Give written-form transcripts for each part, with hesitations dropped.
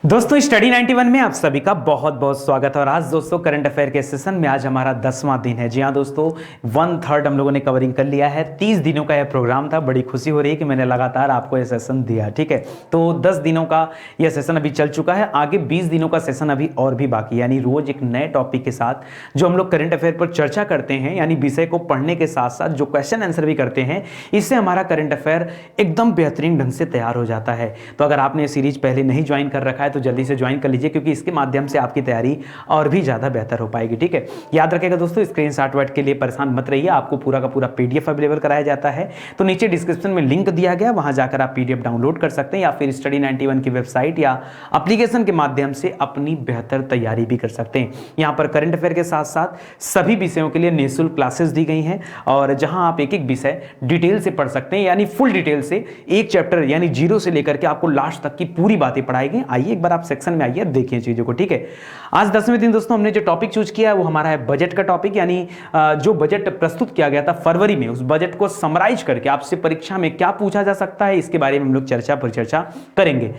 दोस्तों स्टडी 91 में आप सभी का बहुत बहुत स्वागत है। और आज दोस्तों करंट अफेयर के सेशन में आज हमारा 10वां दिन है। जी हाँ दोस्तों, 1/3 हम लोगों ने कवरिंग कर लिया है। 30 दिनों का यह प्रोग्राम था। बड़ी खुशी हो रही है कि मैंने लगातार आपको यह सेशन दिया। ठीक है, तो 10 दिनों का यह सेशन अभी चल चुका है। आगे 20 दिनों का सेशन अभी और भी बाकी है, यानी रोज एक नए टॉपिक के साथ जो हम लोग करंट अफेयर पर चर्चा करते हैं, यानी विषय को पढ़ने के साथ साथ जो क्वेश्चन आंसर भी करते हैं, इससे हमारा करंट अफेयर एकदम बेहतरीन ढंग से तैयार हो जाता है। तो अगर आपने सीरीज पहले नहीं ज्वाइन कर रखा है तो जल्दी से ज्वाइन कर लीजिए, क्योंकि इसके माध्यम से आपकी तैयारी और भी ज्यादा बेहतर हो पाएगी। ठीक है, याद रखिएगा दोस्तों, स्क्रीनशॉट वर्ड के लिए परेशान मत रहिए। आपको पूरा का पूरा पीडीएफ अवेलेबल कराया जाता है। तो नीचे डिस्क्रिप्शन में लिंक दिया गया, वहां जाकर आप पीडीएफ डाउनलोड कर सकते हैं, या फिर स्टडी 91 की वेबसाइट या एप्लीकेशन के माध्यम से अपनी बेहतर तैयारी भी कर सकते हैं। यहां पर करंट अफेयर के साथ साथ सभी विषयों के लिए निःशुल्क क्लासेस दी गई हैं, और जहां आप एक एक विषय डिटेल से पढ़ सकते हैं, यानी फुल डिटेल से एक चैप्टर यानी जीरो से लेकर के आपको लास्ट तक की पूरी बातें पढ़ाएंगे। आइए एक बार आप सेक्शन में आइए, देखिए चीजों को। ठीक है, आज 10वें दिन दोस्तों हमने जो टॉपिक चूज किया है वो हमारा है बजट का टॉपिक, यानी जो बजट प्रस्तुत किया गया था फरवरी में, उस बजट को समराइज करके आपसे परीक्षा में क्या पूछा जा सकता है, इसके बारे में हम लोग चर्चा करेंगे।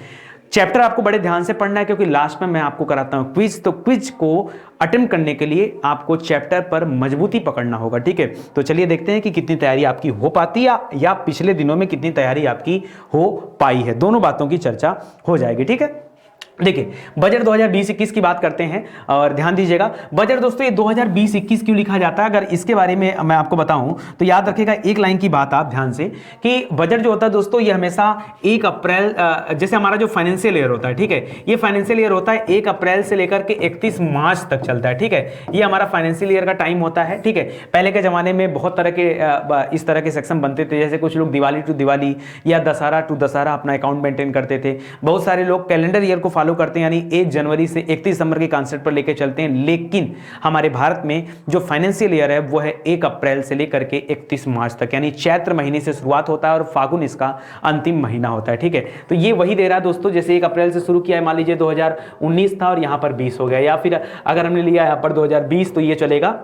चैप्टर आपको बड़े ध्यान से पढ़ना है, क्योंकि लास्ट में मैं आपको कराता हूं क्विज। तो क्विज को अटेम्प्ट करने के लिए आपको चैप्टर पर मजबूती पकड़ना होगा। ठीक है, तो चलिए देखते हैं कि कितनी तैयारी आपकी हो पाती है, या पिछले दिनों में कितनी तैयारी आपकी हो पाई है। दोनों बातों की चर्चा हो जाएगी। ठीक है, देखिए बजट 2020-21 की बात करते हैं, और ध्यान दीजिएगा बजट दोस्तों ये 2020-21 क्यों लिखा जाता है, अगर इसके बारे में मैं आपको बताऊं तो याद रखिएगा एक लाइन की बात आप ध्यान से, कि बजट जो होता है दोस्तों ये हमेशा 1 अप्रैल, जैसे हमारा जो फाइनेंशियल ईयर होता है, ठीक है, ये फाइनेंशियल ईयर होता है 1 अप्रैल से लेकर के 31 मार्च तक चलता है। ठीक है, ये हमारा फाइनेंशियल ईयर का टाइम होता है। ठीक है, पहले के जमाने में बहुत तरह के इस तरह के सेक्शन बनते थे, जैसे कुछ लोग दिवाली टू दिवाली या दशहरा टू दशहरा अपना अकाउंट मेंटेन करते थे। बहुत सारे लोग कैलेंडर ईयर को फॉलो करते हैं, यानी 1 जनवरी से 31 दिसंबर के कॉन्सेप्ट पर लेके चलते हैं। लेकिन हमारे भारत में जो फाइनेंशियल ईयर है वो है 1 अप्रैल से लेकर के 31 मार्च तक, यानी चैत्र महीने से शुरुआत होता है और फागुन इसका अंतिम महीना होता है। ठीक है, तो ये वही दे रहा है दोस्तों, जैसे 1 अप्रैल से शुरू किया है, मान लीजिए 2019 था और यहां पर 20 हो गया, या फिर अगर हमने लिया यहां पर 2020 तो ये चलेगा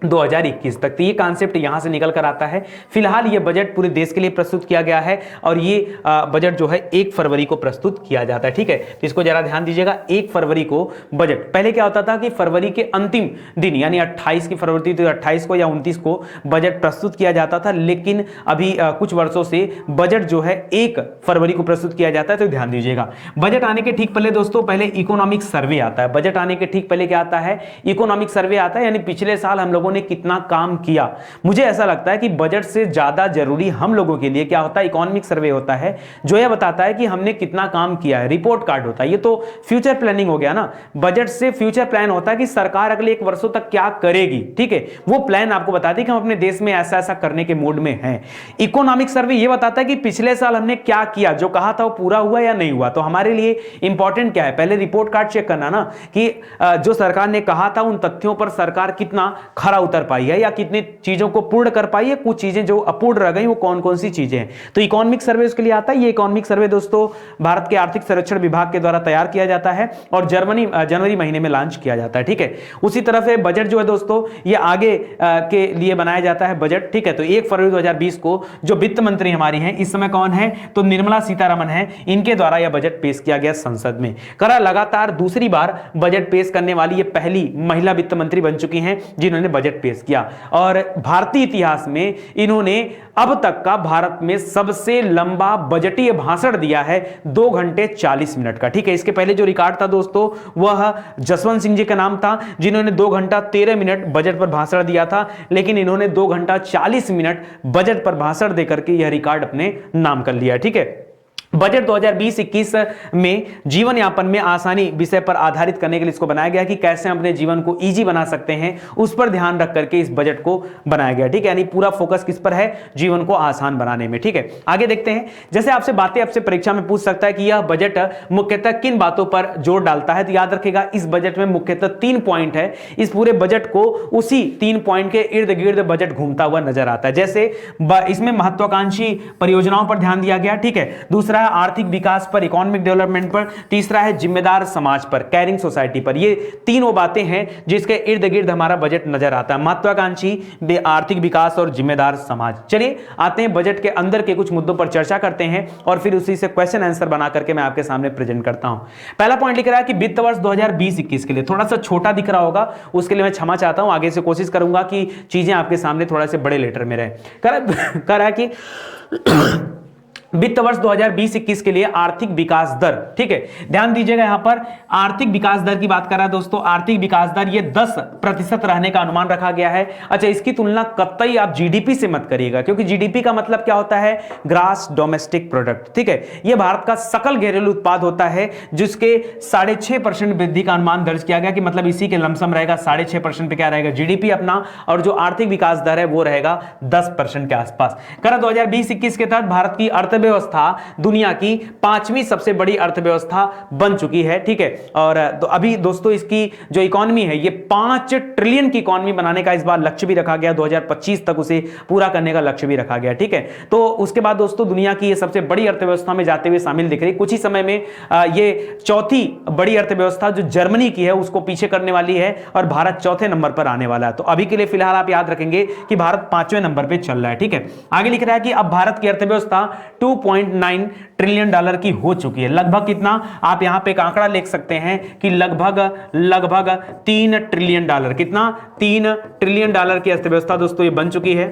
2021 तक। तो ये कॉन्सेप्ट यहां से निकल कर आता है। फिलहाल ये बजट पूरे देश के लिए प्रस्तुत किया गया है, और ये बजट जो है 1 फरवरी को प्रस्तुत किया जाता है। ठीक है, तो इसको जरा ध्यान दीजिएगा, 1 फरवरी को बजट। पहले क्या होता था कि फरवरी के अंतिम दिन यानी 28 की फरवरी तो 28 को या 29 को बजट प्रस्तुत किया जाता था, लेकिन अभी कुछ वर्षों से बजट जो है 1 फरवरी को प्रस्तुत किया जाता है। तो ध्यान दीजिएगा, बजट आने के ठीक पहले दोस्तों पहले इकोनॉमिक सर्वे आता है। बजट आने के ठीक पहले क्या आता है, इकोनॉमिक सर्वे आता है, यानी पिछले साल हम लोगों ने कितना काम किया। मुझे ऐसा लगता है कि बजट से ज्यादा जरूरी हम लोगों के लिए क्या होता है, इकोनॉमिक सर्वे होता है, जो यह बताता है कि हमने कितना काम किया है। रिपोर्ट कार्ड होता है, ये तो फ्यूचर प्लानिंग हो गया ना। बजट से फ्यूचर प्लान होता है कि सरकार अगले 1 वर्षों तक क्या करेगी। ठीक है, वो प्लान आपको बताती है कि हम अपने देश में ऐसा ऐसा करने के मूड में हैं। इकोनॉमिक सर्वे ये बताता है कि पिछले साल हमने क्या किया, जो कहा था वो पूरा हुआ या नहीं हुआ। तो हमारे लिए इंपॉर्टेंट क्या है, पहले रिपोर्ट कार्ड चेक करना ना, कि जो सरकार ने कहा था उन तथ्यों पर सरकार कितना खरा उतर पाई है, या कितनी चीजों को पूर्ण कर पाई है, कुछ चीजें जो अपूर्ण रह गई वो कौन कौन सी चीजें हैं। तो इकोनॉमिक सर्वे उसके लिए आता है। ये इकोनॉमिक सर्वे दोस्तों भारत के आर्थिक सर्वेक्षण विभाग के द्वारा तैयार किया जाता है, और जनवरी महीने में लॉन्च किया जाता है। ठीक है, उसी तरह से बजट जो है दोस्तों ये आगे के लिए बनाया जाता है बजट। ठीक है, तो 1 फरवरी 2020 को जो वित्त मंत्री हमारी हैं इस समय कौन है, तो निर्मला सीतारमण है, इनके द्वारा यह बजट पेश किया गया संसद में। करा लगातार दूसरी बार बजट पेश करने वाली ये पहली महिला वित्त मंत्री बन चुकी हैं जिन्होंने बजट पेश किया, और भारतीय इतिहास में इन्होंने अब तक का भारत में सबसे लंबा बजटीय भाषण दिया है, 2 घंटे 40 मिनट का। ठीक है, इसके पहले जो रिकॉर्ड था दोस्तों वह जसवंत सिंह जी का नाम था, जिन्होंने 2 घंटा 13 मिनट बजट पर भाषण दिया था, लेकिन इन्होंने 2 घंटा 40 मिनट बजट पर भाषण देकर के यह रिकॉर्ड अपने नाम कर लिया। ठीक है, बजट 2020-21 में जीवन यापन में आसानी विषय पर आधारित करने के लिए इसको बनाया गया कि कैसे हम अपने जीवन को इजी बना सकते हैं, उस पर ध्यान रख करके इस बजट को बनाया गया। ठीक है, यानी पूरा फोकस किस पर है, जीवन को आसान बनाने में। ठीक है, आगे देखते हैं, जैसे आपसे बातें आपसे परीक्षा में पूछ सकता है कि यह बजट मुख्यतः किन बातों पर जोर डालता है, तो याद रखिएगा इस बजट में मुख्यतः 3 पॉइंट है। इस पूरे बजट को उसी 3 पॉइंट के इर्द गिर्द बजट घूमता हुआ नजर आता है। जैसे इसमें महत्वाकांक्षी परियोजनाओं पर ध्यान दिया गया। ठीक है, दूसरा है आर्थिक विकास पर, इकोनॉमिक डेवलपमेंट पर, तीसरा है जिम्मेदार समाज पर, कैरिंग सोसाइटी पर। ये तीन वो बातें हैं जिसके इर्द गिर्द हमारा बजट नजर आता है, महत्वाकांक्षी, आर्थिक विकास और जिम्मेदार समाज। चलिए आते हैं बजट के अंदर के कुछ मुद्दों पर चर्चा करते हैं और फिर उसी से क्वेश्चन आंसर बना करके मैं आपके सामने प्रेजेंट करता हूं। पहला पॉइंट लिख रहा है कि वित्त वर्ष 2020-21 के लिए, थोड़ा सा छोटा दिख रहा होगा, उसके लिए मैं क्षमा चाहता हूं, आगे से कोशिश करूंगा कि चीजें आपके सामने थोड़ा से बड़े लेटर में रहे। कह रहा है कि वित्त वर्ष 2020-21 के लिए आर्थिक विकास दर, ठीक है, ध्यान दीजिएगा यहां पर आर्थिक विकास दर की बात कर रहा है दोस्तों। आर्थिक विकास दर ये 10% रहने का अनुमान रखा गया है। अच्छा, इसकी तुलना कतई आप जीडीपी से मत करिएगा, क्योंकि जीडीपी का मतलब क्या होता है, ग्रास डोमेस्टिक प्रोडक्ट, ठीक है। यह भारत का सकल घरेलू उत्पाद होता है, जिसके 6.5% वृद्धि का अनुमान दर्ज किया गया, कि मतलब इसी के लमसम रहेगा 6.5% पे क्या रहेगा, जीडीपी अपना, और जो आर्थिक विकास दर है वो रहेगा 10% के आसपास। करा 2020-21 के तहत भारत की अर्थव्यवस्था दुनिया की 5वीं सबसे बड़ी अर्थव्यवस्था बन चुकी है, ठीक है। और तो अभी दोस्तों इसकी जो इकोनॉमी है, ये 5 ट्रिलियन की इकोनॉमी बनाने का इस बार लक्ष्य भी रखा गया, 2025 तक उसे पूरा करने का लक्ष्य भी रखा गया, ठीक है। तो उसके बाद दोस्तों दुनिया की ये सबसे बड़ी अर्थव्यवस्था में जाते हुए शामिल दिख रही, कुछ ही समय में ये चौथी बड़ी अर्थव्यवस्था जो जर्मनी की है उसको पीछे करने वाली है, और भारत चौथे नंबर पर आने वाला है। तो अभी के लिए फिलहाल आप याद रखेंगे कि भारत 5वें नंबर पर चल रहा है, ठीक है। आगे लिख रहा है कि अब भारत की अर्थव्यवस्था 2.9 ट्रिलियन डॉलर की हो चुकी है। लगभग कितना, आप यहां पे एक आंकड़ा लिख सकते हैं कि लगभग 3 ट्रिलियन डॉलर, कितना, 3 ट्रिलियन डॉलर की अर्थव्यवस्था दोस्तों ये बन चुकी है।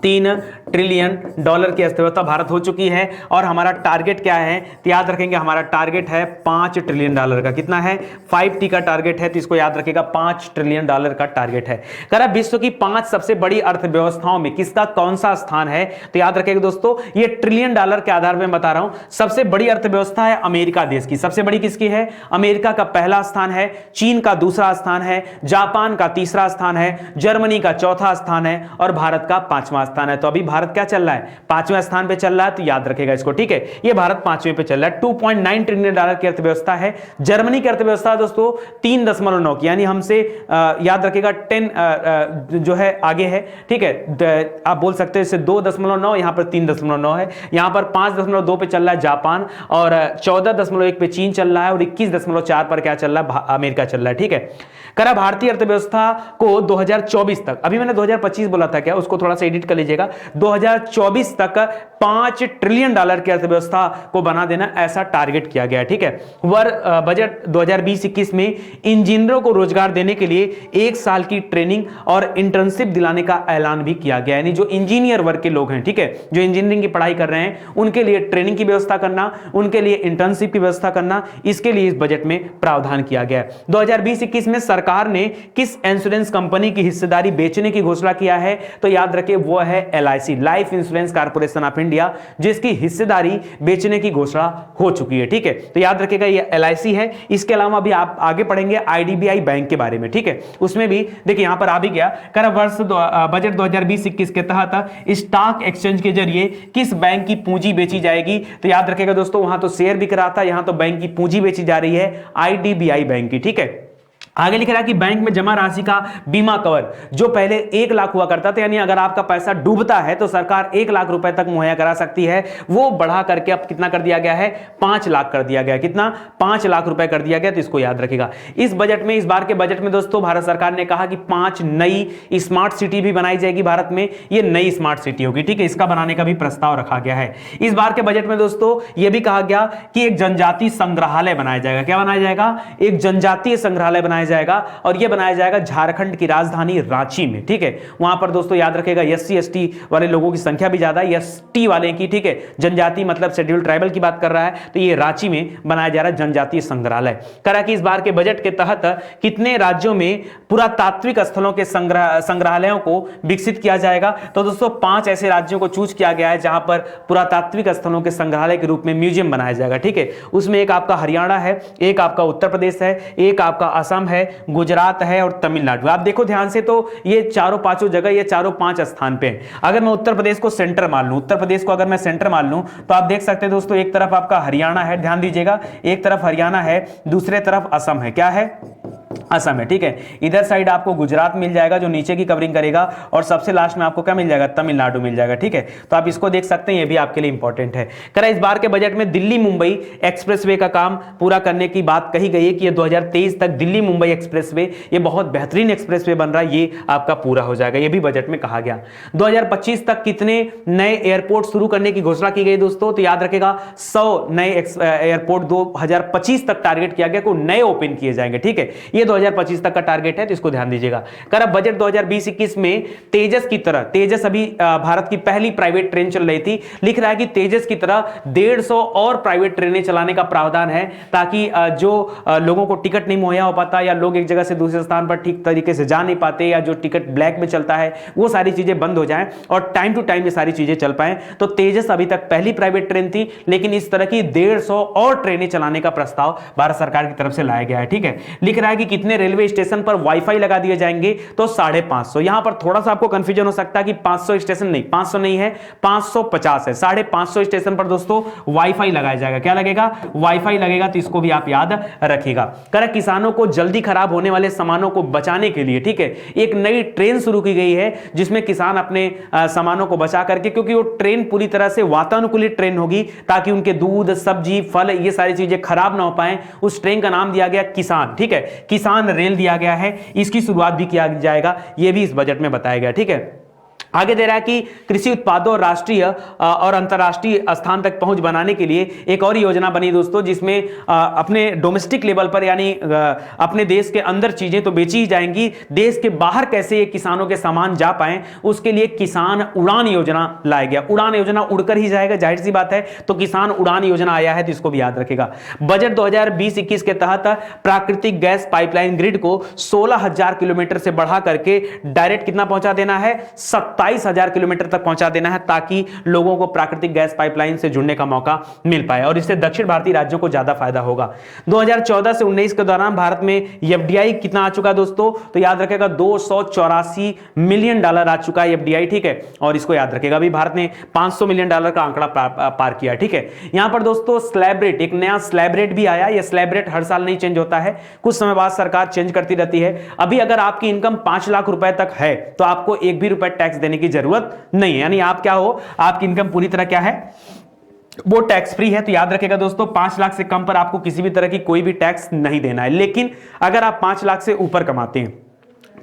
3 ट्रिलियन डॉलर की अर्थव्यवस्था भारत हो चुकी है। और हमारा टारगेट क्या है, तो याद रखेंगे हमारा टारगेट है 5 ट्रिलियन डॉलर का। कितना है, 5T का टारगेट है, तो इसको याद रखेगा, 5 ट्रिलियन डॉलर का टारगेट है। कह रहा विश्व की 5 सबसे बड़ी अर्थव्यवस्थाओं में किसका कौन सा स्थान है, तो याद रखेगा दोस्तों, ये ट्रिलियन डॉलर के आधार पर बता रहा हूं। सबसे बड़ी अर्थव्यवस्था है अमेरिका देश की। सबसे बड़ी किसकी है, अमेरिका का पहला स्थान है, चीन का दूसरा स्थान है, जापान का तीसरा स्थान है, जर्मनी का चौथा स्थान है, और भारत का 5वां स्थान है। तो अभी भारत क्या चल रहा है, 5वें स्थान पे चल रहा है, तो याद रखेगा इसको, ठीक है। ये भारत 5वें पे चल रहा है। 2.9 ट्रिलियन डॉलर की अर्थव्यवस्था है। जर्मनी की अर्थव्यवस्था दोस्तों 3.9 की, यानी हमसे याद रखेगा 10 जो है आगे है, ठीक है। आप बोल सकते हैं इसे 2.9, यहां पर 3.9 है। यहां पर 5.2 पे चल रहा है जापान, और 14.1 पे चीन चल रहा है, और 21.4 पर क्या चल रहा है, अमेरिका चल रहा है, ठीक है। करा भारतीय अर्थव्यवस्था को 2024 तक, अभी मैंने 2025 बोला था क्या, उसको थोड़ा सा एडिट कर लीजिएगा, 2024 तक 5 ट्रिलियन डॉलर की अर्थव्यवस्था को बना देना, ऐसा टारगेट किया गया है, ठीक है। बजट 2020-21 में इंजीनियरों को रोजगार देने के लिए 1 साल की ट्रेनिंग और इंटर्नशिप दिलाने का ऐलान भी किया गया है। यानी जो इंजीनियर वर्ग के लोग हैं, ठीक है, जो इंजीनियरिंग की पढ़ाई कर रहे हैं, उनके लिए ट्रेनिंग की व्यवस्था करना, उनके लिए इंटर्नशिप की व्यवस्था करना, इसके लिए इस बजट में प्रावधान किया गया है। 2020-21 में सरकार ने किस इंश्योरेंस कंपनी की हिस्सेदारी बेचने की घोषणा किया है, तो याद रखिए वो है LIC, life insurance corporation of India, जिसकी हिस्सेदारी बेचने की घोषणा हो चुकी है, ठीक है। तो याद रखिएगा ये LIC है। इसके अलावा भी आप आगे पढ़ेंगे IDBI बैंक के बारे में, ठीक है। उसमें भी देखिए यहां पर आ भी गया, कर वर्ष बजट 2020-21 के तहत स्टॉक एक्सचेंज के जरिए किस बैंक की पूंजी बेची जाएगी, तो याद रखिएगा दोस्तों, वहां तो शेयर बिक रहा था, यहां तो बैंक की पूंजी बेची जा रही है, IDBI बैंक की, ठीक है। आगे लिख रहा है कि बैंक में जमा राशि का बीमा कवर जो पहले 1 लाख हुआ करता था, यानी अगर आपका पैसा डूबता है तो सरकार 1 लाख रुपए तक मुहैया करा सकती है, वो बढ़ा करके अब कितना कर दिया गया है, 5 लाख कर दिया गया। कितना, 5 लाख रुपए कर दिया गया। तो इसको याद रखिएगा। इस बजट में, इस बार के बजट में दोस्तों भारत सरकार ने कहा कि 5 नई स्मार्ट सिटी भी बनाई जाएगी भारत में। ये नई स्मार्ट सिटी होगी, ठीक है, इसका बनाने का भी प्रस्ताव रखा गया है। इस बार के बजट में दोस्तों यह भी कहा गया कि एक जनजातीय संग्रहालय बनाया जाएगा। क्या बनाया जाएगा, एक जनजातीय संग्रहालय बनाया जाएगा, और यह बनाया जाएगा झारखंड की राजधानी रांची में, ठीक है। वहां पर दोस्तों याद रखेगा SC ST वाले लोगों की संख्या भी ज्यादा है, ST वाले की, ठीक है, जनजाति मतलब शेड्यूल्ड ट्राइबल की बात कर रहा है। तो ये रांची में बनाया जा रहा है जनजातीय संग्रहालय। करा कि इस बार के बजट के तहत कितने राज्यों में पुरातात्विक स्थलों के संग्रहालयों को विकसित किया जाएगा, तो दोस्तों 5 ऐसे राज्यों को चूज किया गया है जहां पर पुरातात्विक स्थलों के संग्रहालय के रूप में म्यूजियम बनाया जाएगा, ठीक है। उसमें एक आपका हरियाणा है, एक आपका उत्तर प्रदेश है, एक आपका असम है, गुजरात है, और तमिलनाडु। आप देखो ध्यान से, तो ये चारों पांचों जगह, ये चारों 5 स्थान पे हैं। अगर मैं उत्तर प्रदेश को सेंटर मान लूं, उत्तर प्रदेश को अगर मैं सेंटर मान लूं, तो आप देख सकते हैं दोस्तों, एक तरफ आपका हरियाणा है, ध्यान दीजिएगा, एक तरफ हरियाणा है, दूसरे तरफ असम है। क्या है, असम है, ठीक है। इधर साइड आपको गुजरात मिल जाएगा जो नीचे की कवरिंग करेगा, और सबसे लास्ट में आपको क्या मिल जाएगा, तमिलनाडु मिल जाएगा, ठीक है। तो आप इसको देख सकते हैं, ये भी आपके लिए इंपॉर्टेंट है। करा इस बार के बजट में दिल्ली मुंबई एक्सप्रेसवे का काम पूरा करने की बात कही गई है कि ये 2023 तक दिल्ली मुंबई एक्सप्रेसवे, ये बहुत बेहतरीन एक्सप्रेसवे बन रहा है, ये आपका पूरा हो जाएगा, ये भी बजट में कहा गया। 2025 तक कितने नए एयरपोर्ट शुरू करने की घोषणा की गई दोस्तों, तो याद रखेगा 100 नए एयरपोर्ट 2025 तक टारगेट किया गया, को नए ओपन किए जाएंगे, ठीक है। ये 2025 तक का टारगेट है, तो इसको ध्यान दीजिएगा। कर अब बजट 2020-21 में तेजस की तरह, तेजस अभी भारत की पहली प्राइवेट ट्रेन चल रही थी, लिख रहा है कि तेजस की तरह 150 और प्राइवेट ट्रेनें चलाने का प्रावधान है, ताकि जो लोगों को टिकट नहीं मुहैया हो पाता, या लोग एक जगह से दूसरे स्थान पर ठीक तरीके से जा नहीं पाते, या जो टिकट ब्लैक में चलता है, वो सारी चीजें बंद हो जाएं और टाइम टू टाइम ये सारी चीजें चल पाएं। तो तेजस अभी तक पहली प्राइवेट ट्रेन थी, लेकिन इस तरह की 150 और ट्रेनें चलाने का प्रस्ताव भारत सरकार की तरफ से लाया गया है, ठीक है। लिख रहा है कि कितने रेलवे स्टेशन पर वाईफाई लगा दिए जाएंगे, तो 550। यहां पर थोड़ा सा आपको कंफ्यूजन हो सकता है कि 500 स्टेशन नहीं, 500 नहीं है, 550 है। 550 स्टेशन पर दोस्तों वाईफाई लगाया जाएगा। क्या लगेगा, वाईफाई लगेगा, तो इसको भी आप याद रखिएगा। कर किसानों को जल्दी खराब होने वाले सामानों को बचाने के लिए, ठीक है, एक नई ट्रेन शुरू की गई है, जिसमें किसान अपने सामानों को बचा करके, क्योंकि वो ट्रेन पूरी तरह से वातानुकूलित ट्रेन होगी, ताकि उनके दूध, सब्जी, फल, ये सारी चीजें खराब ना हो पाए। उस ट्रेन का नाम दिया गया किसान, ठीक है, किसान रेल दिया गया है। इसकी शुरुआत भी किया जाएगा, यह भी इस बजट में बताया गया, ठीक है। आगे दे रहा है कि कृषि उत्पादों राष्ट्रीय और अंतर्राष्ट्रीय स्थान तक पहुंच बनाने के लिए एक और योजना बनी दोस्तों, जिसमें अपने डोमेस्टिक लेवल पर, यानी अपने देश के अंदर चीजें तो बेची ही जाएंगी, देश के बाहर कैसे ये किसानों के सामान जा पाए, उसके लिए किसान उड़ान योजना लाया गया। उड़ान योजना उड़कर ही जाएगा, जाहिर सी बात है, तो किसान उड़ान योजना आया है, तो इसको भी याद रखेगा। बजट 2020-21 के तहत प्राकृतिक गैस पाइपलाइन ग्रिड को 16,000 किलोमीटर से बढ़ा करके डायरेक्ट कितना पहुंचा देना है, 27,000 किलोमीटर तक पहुंचा देना है, ताकि लोगों को प्राकृतिक गैस पाइपलाइन से जुड़ने का मौका मिल पाए, और इससे दक्षिण भारतीय राज्यों को ज्यादा फायदा होगा। 2014 से 19 के दौरान भारत में एफडीआई कितना आ चुका दोस्तों, तो याद रखेगा $284 मिलियन आ चुका है एफडीआई, ठीक है। और इसको याद रखेगा, अभी भारत ने $500 मिलियन का आंकड़ा पार किया, ठीक है। यहां पर दोस्तों स्लैब रेट, एक नया स्लैब रेट भी आया। यह स्लैब रेट हर साल नहीं चेंज होता है, कुछ समय बाद सरकार चेंज करती रहती है। अभी अगर आपकी इनकम 5 लाख रुपए तक है, तो आपको एक भी रुपए टैक्स देने की जरूरत नहीं है, यानी आप क्या हो, आपकी इनकम पूरी तरह क्या है, वो टैक्स फ्री है। तो याद रखेगा दोस्तों, 5 लाख से कम पर आपको किसी भी तरह की कोई भी टैक्स नहीं देना है। लेकिन अगर आप 5 लाख से ऊपर कमाते हैं,